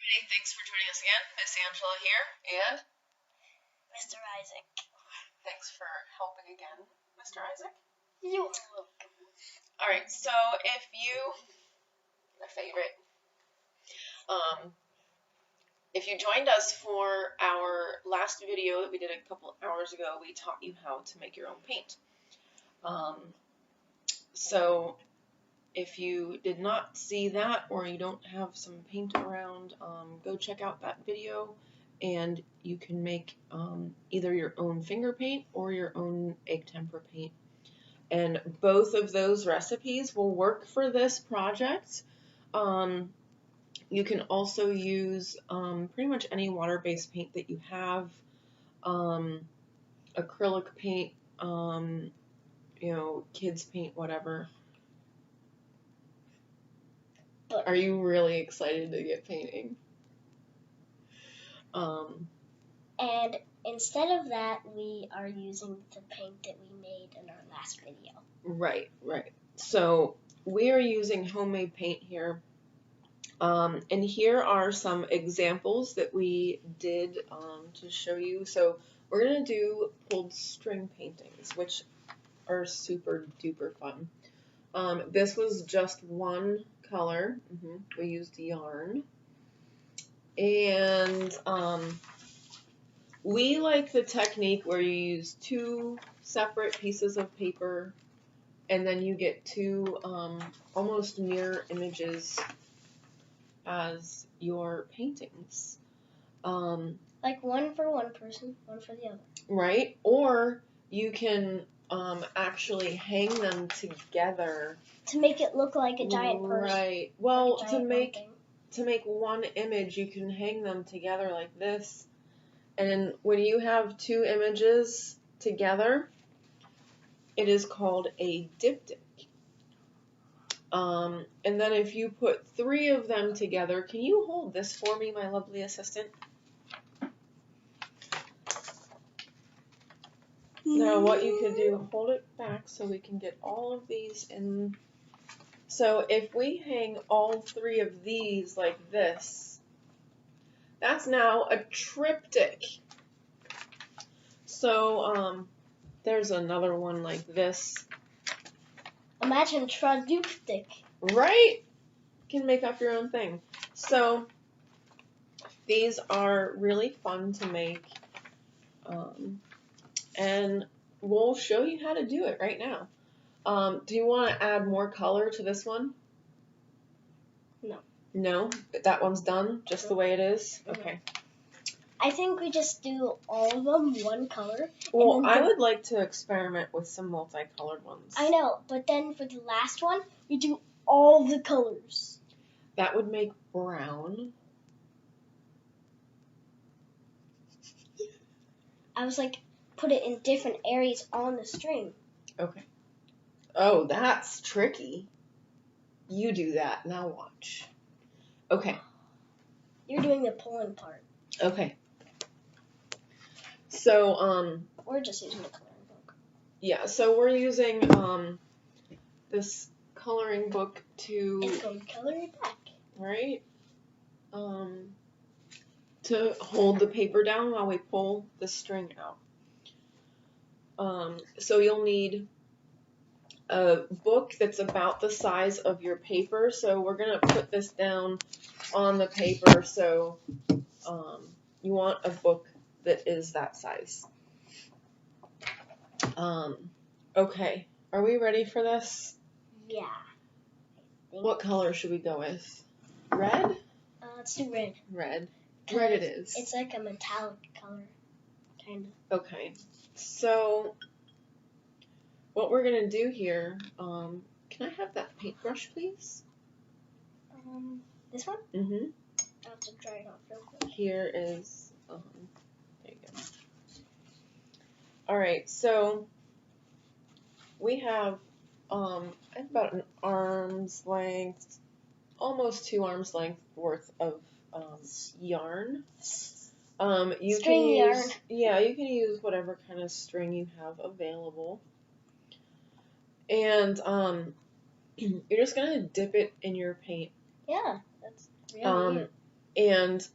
Hey, thanks for joining us again. Miss Angela here, and Mr. Isaac. thanks for helping again, Mr. Isaac. You're welcome. All right, so if you, my favorite, if you joined us for our last video that we did a couple hours ago, we taught you how to make your own paint. So if you did not see that, or you don't have some paint around, go check out that video, and you can make either your own finger paint or your own egg tempera paint. And both of those recipes will work for this project. You can also use pretty much any water-based paint that you have, acrylic paint, kids paint, whatever. Are you really excited to get painting? And instead of that, we are using the paint that we made in our last video. Right. So we are using homemade paint here. And here are some examples that we did to show you. So we're going to do pulled string paintings, which are super duper fun. This was just one color. We used yarn. And we like the technique where you use two separate pieces of paper, and then you get two almost mirror images as your paintings. Like one for one person, one for the other. Right? Or you can actually hang them together. To make it look like a giant person. Right. Well, like to make one image, you can hang them together like this. And when you have two images together, it is called a diptych. And then if you put three of them together, can you hold this for me, my lovely assistant? Now what you could do, hold it back so we can get all of these in. So if we hang all three of these like this, that's now a triptych. So there's another one like this. Imagine traduptych. Right? You can make up your own thing. So these are really fun to make. And we'll show you how to do it right now. Do you want to add more color to this one? No. No? That one's done just the way it is? Okay. I think we just do all of them one color. Well, I would like to experiment with some multicolored ones. I know, but then for the last one, we do all the colors. That would make brown. I was like, put it in different areas on the string. Okay. Oh, that's tricky. You do that. Now watch. Okay. You're doing the pulling part. Okay. So, we're just using the coloring book. Yeah, so we're using this coloring book to... It's going to color it back. Right? To hold the paper down while we pull the string out. So you'll need a book that's about the size of your paper. So we're going to put this down on the paper. So you want a book that is that size. Okay. Are we ready for this? Yeah. What color should we go with? Red? Let's do red. Red. Red it is. It's like a metallic color, kind of. Okay. So, what we're going to do here, can I have that paintbrush, please? This one? Mm-hmm. I'll have to dry it off real quick. Here is, there you go. Alright, so, we have about an arm's length, almost 2 arms length worth of yarn. You String can use, yarn. Yeah, you can use whatever kind of string you have available. And you're just gonna dip it in your paint. Yeah, that's really weird. And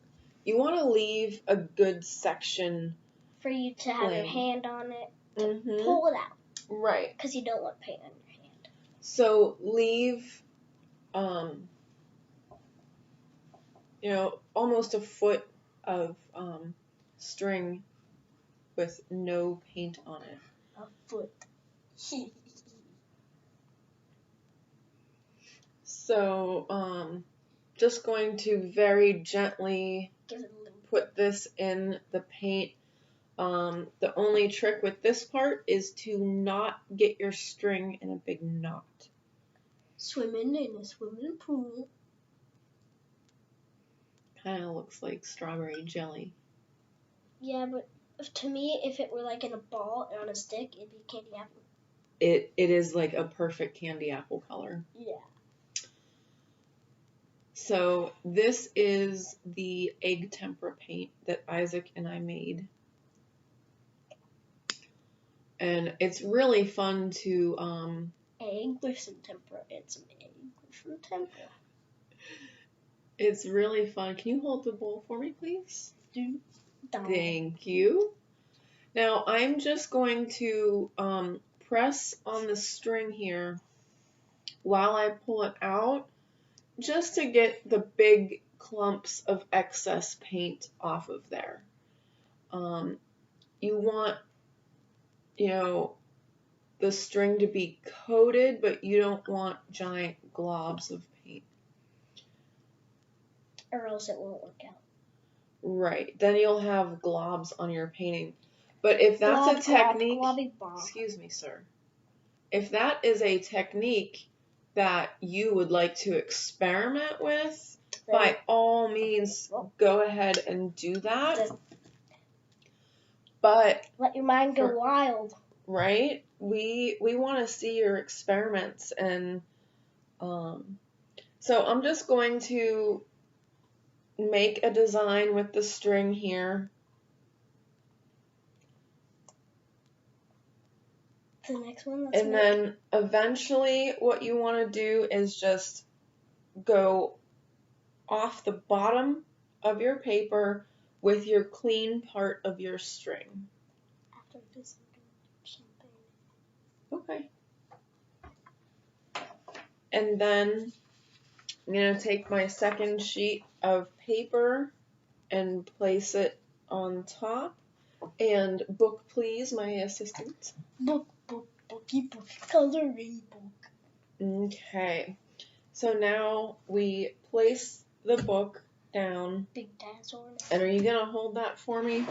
you want to leave a good section for you to have your plain. hand on it, to pull it out. Right. Because you don't want paint on your hand. So leave, almost a foot of string with no paint on it. A foot. So, just going to very gently put this in the paint. The only trick with this part is to not get your string in a big knot. Swimming in a swimming pool. Kind of looks like strawberry jelly. Yeah, but to me, if it were like in a ball and on a stick, it'd be candy apple. It is like a perfect candy apple color. Yeah. So this is the egg tempera paint that Isaac and I made. And it's really fun to... egg with some tempera and some egg with some tempera. It's really fun. Can you hold the bowl for me, please? Thank you. Now I'm just going to press on the string here while I pull it out, just to get the big clumps of excess paint off of there. You want, the string to be coated, but you don't want giant globs of paint. Or else it won't work out. Right. Then you'll have globs on your painting. But if that's a technique, excuse me, sir. If that is a technique that you would like to experiment with, by all means, go ahead and do that. But let your mind go wild. Right? We want to see your experiments, and so I'm just going to make a design with the string here. The next one. And then eventually what you want to do is just go off the bottom of your paper with your clean part of your string. After this, something. Okay. And then I'm going to take my second sheet of paper and place it on top. And book, please, my assistant. Bookie, coloring book. Okay. So now we place the book down. Big dinosaur. And are you going to hold that for me?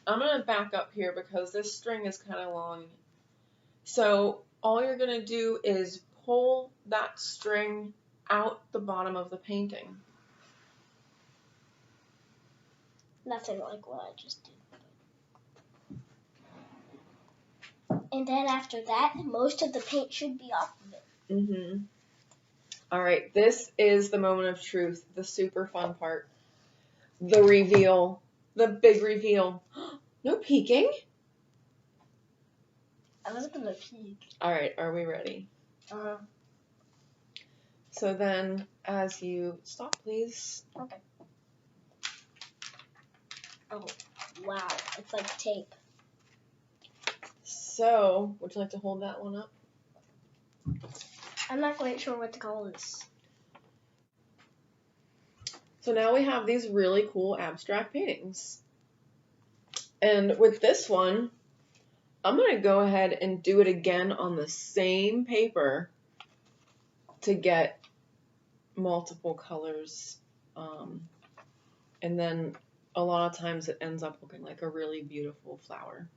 I'm going to back up here because this string is kind of long. So all you're going to do is pull that string out the bottom of the painting. Nothing like what I just did. And then after that, most of the paint should be off of it. Mm-hmm. All right, this is the moment of truth, the super fun part. The reveal, the big reveal. No peeking. I wasn't going to peek. All right, are we ready? Uh-huh. So then, as you stop, please. Okay. Oh, wow. It's like tape. So, would you like to hold that one up? I'm not quite sure what to call this. So now we have these really cool abstract paintings. And with this one, I'm going to go ahead and do it again on the same paper to get multiple colors. And then a lot of times it ends up looking like a really beautiful flower.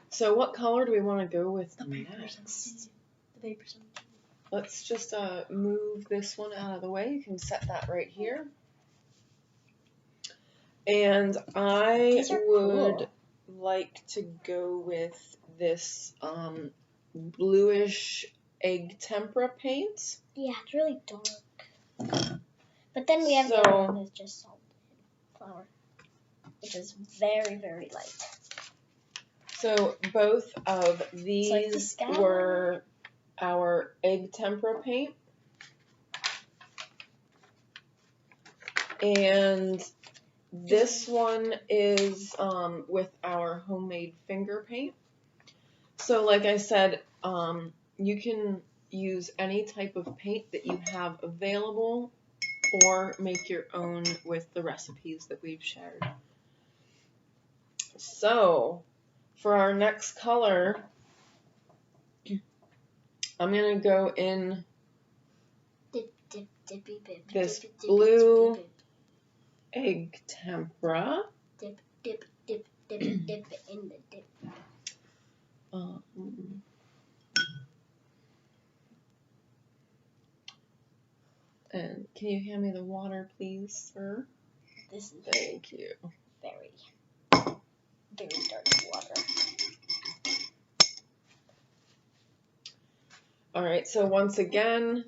So what color do we want to go with next? The paper's empty. Let's just move this one out of the way. You can set that right here. And I would like to go with this bluish egg tempera paint. Yeah, it's really dark. But then we have the other one that's just salt and flour, which is very, very light. So both of these were our egg tempera paint. And this one is with our homemade finger paint. So like I said, you can use any type of paint that you have available or make your own with the recipes that we've shared. So for our next color, I'm going to go in this blue egg tempera. Dip in the dip. And can you hand me the water, please, sir? This is Thank you. Very dark water. All right, so once again,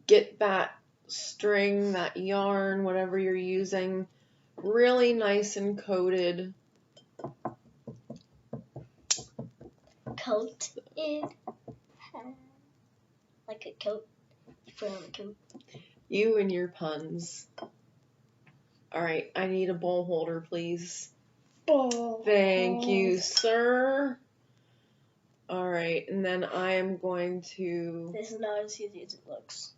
get that string, that yarn, whatever you're using, really nice and coated. Coated. Like a coat. You put on a coat. You and your puns. All right, I need a bowl holder, please. Bowl. Thank you, sir. All right, and then I am going to... This is not as easy as it looks.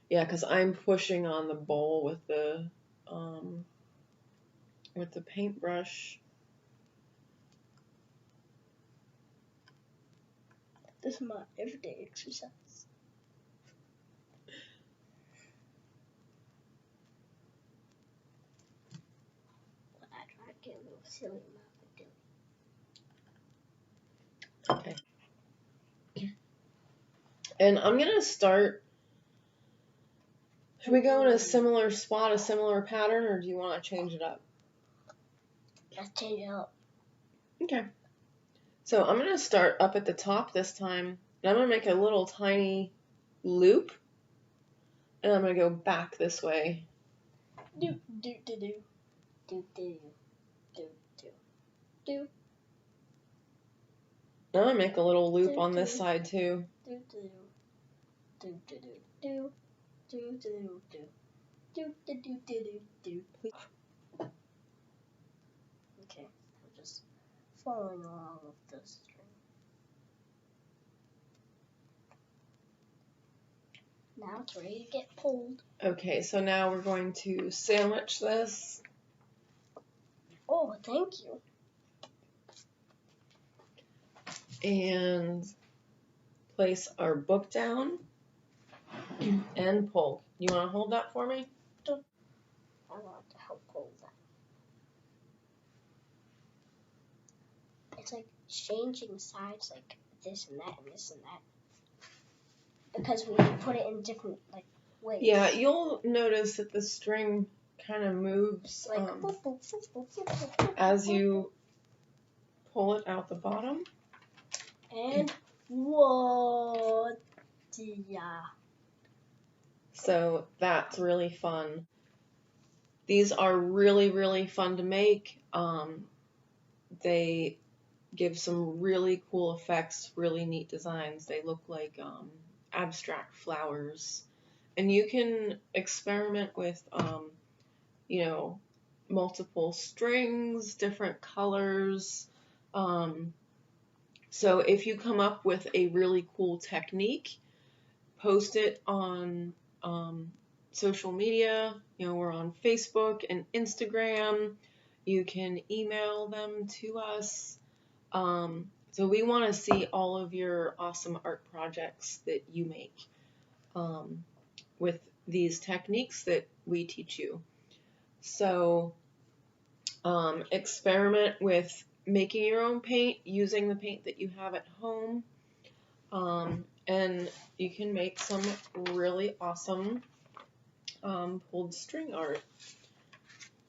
Yeah, because I'm pushing on the bowl with the paintbrush. This is my everyday exercise. I try to get a little silly amount of doing. Okay. And I'm going to start... Should we go in a similar spot, a similar pattern, or do you want to change it up? Let's change it up. Okay. So I'm going to start up at the top this time, and I'm going to make a little tiny loop, and I'm going to go back this way. Do, do, do, do. Do, do, do, do, do. I'm going to make a little loop on this side, too. Do, do, do, do, do, do. Do, do, do, do, do, do, do, do, do. Okay, I'm just following along with this string. Now it's ready to get pulled. Okay, so now we're going to sandwich this. Oh, thank you. And place our book down and pull. You want to hold that for me? I want to help pull that. It's like changing sides, like this and that and this and that. Because we put it in different ways. Yeah, you'll notice that the string kind of moves as you pull it out the bottom. And whoa, yeah. So that's really fun. These are really, really fun to make. They give some really cool effects, really neat designs. They look like abstract flowers. And you can experiment with, multiple strings, different colors. So if you come up with a really cool technique, post it on social media. We're on Facebook and Instagram. You can email them to us. So we want to see all of your awesome art projects that you make with these techniques that we teach you. So experiment with making your own paint, using the paint that you have at home, and you can make some really awesome pulled string art.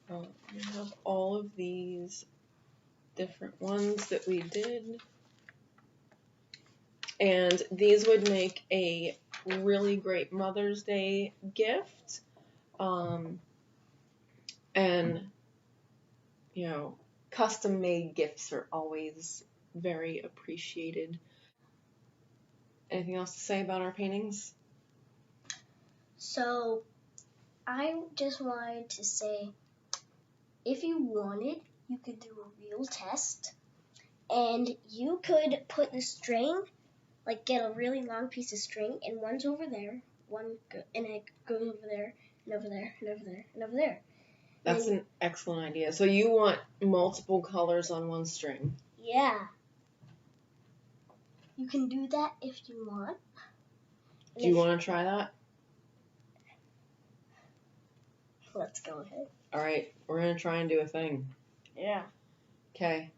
We have all of these different ones that we did, and these would make a really great Mother's Day gift, and custom made gifts are always very appreciated. Anything else to say about our paintings? So I just wanted to say, if you wanted, you could do a real test, and you could put the string, like get a really long piece of string, and one's over there, and it goes over there, and over there, and over there, and over there. That's an excellent idea. So you want multiple colors on one string? Yeah. You can do that if you want. Do you want to try that? Let's go ahead. All right, we're going to try and do a thing. Yeah. Okay.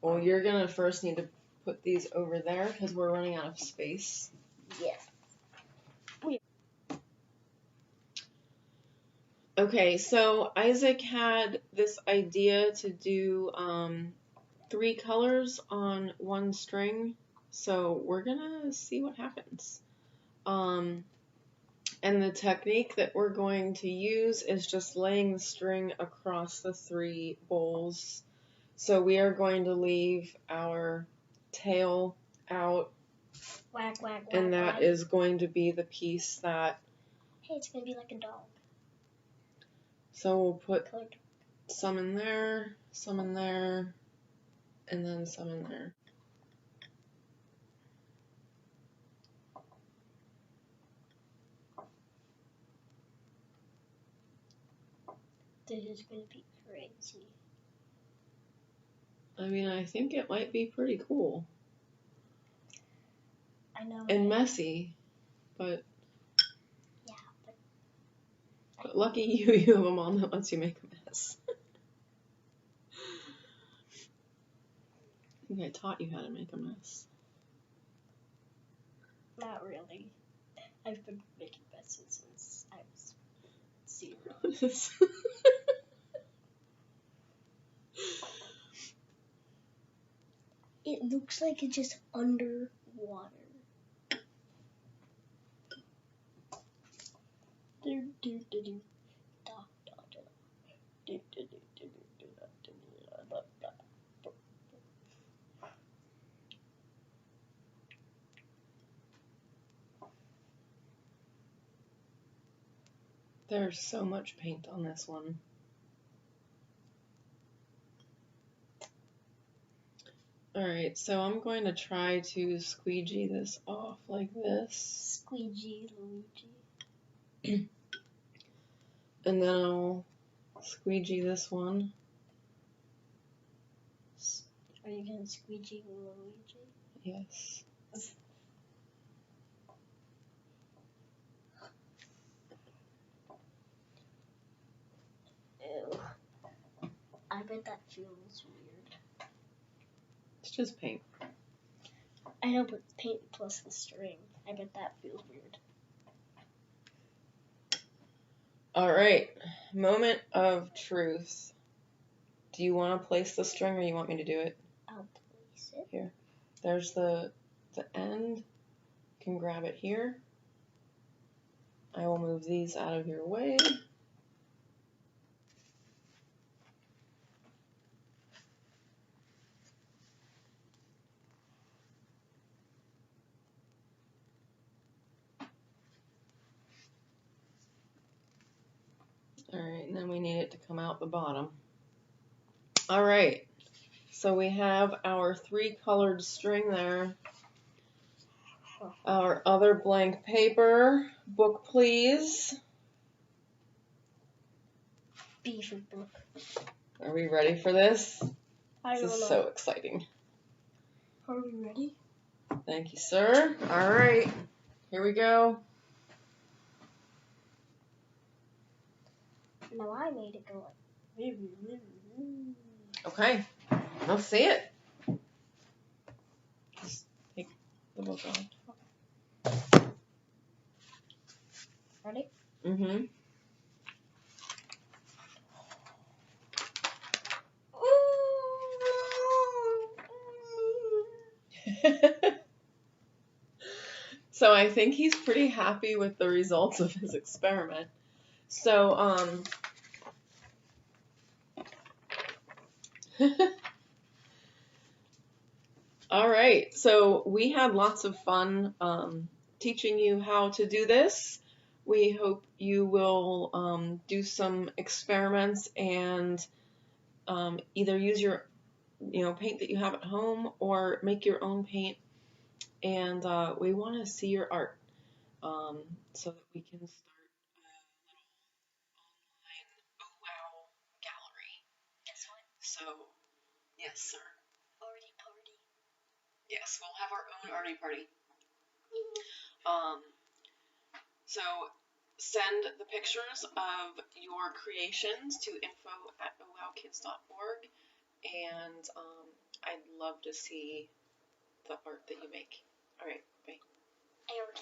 Well, you're going to first need to put these over there because we're running out of space. Yeah. Okay, so Isaac had this idea to do 3 colors on one string, so we're gonna see what happens. And the technique that we're going to use is just laying the string across the 3 bowls. So we are going to leave our tail out, Whack, whack, whack. and that is going to be the piece that... Hey, it's going to be like a dog. So we'll put some in there, and then some in there. This is going to be crazy. I mean, I think it might be pretty cool. I know. And messy, but... Yeah, But lucky you have a mom that lets you make a mess. I think I taught you how to make a mess. Not really. I've been making messes since I was 0. It looks like it's just underwater. There's so much paint on this one. Alright, so I'm going to try to squeegee this off like this. Squeegee Luigi. And then I'll squeegee this one. Are you going to squeegee Luigi? Yes. Ew. I bet that feels weird. It's just paint. I know, but paint plus the string. I bet that feels weird. Alright, moment of truth. Do you want to place the string or you want me to do it? I'll place it. Here. There's the end. You can grab it here. I will move these out of your way. Alright, and then we need it to come out the bottom. Alright, so we have our 3 colored string there. Our other blank paper. Book, please. B for book. Are we ready for this? I don't This is know. so exciting. Are we ready? Thank you, sir. Alright, here we go. No, I made it go like... Okay, let's see it. Just take the book off. Ready? Mm-hmm. So I think he's pretty happy with the results of his experiment. So, all right. So we had lots of fun teaching you how to do this. We hope you will do some experiments and either use your paint that you have at home or make your own paint. And we want to see your art so that we can start a little online oh wow gallery. Guess what? So, yes, sir. Arty party. Yes, we'll have our own arty party. So send the pictures of your creations to info@owowkids.org, and I'd love to see the art that you make. All right, bye. ART.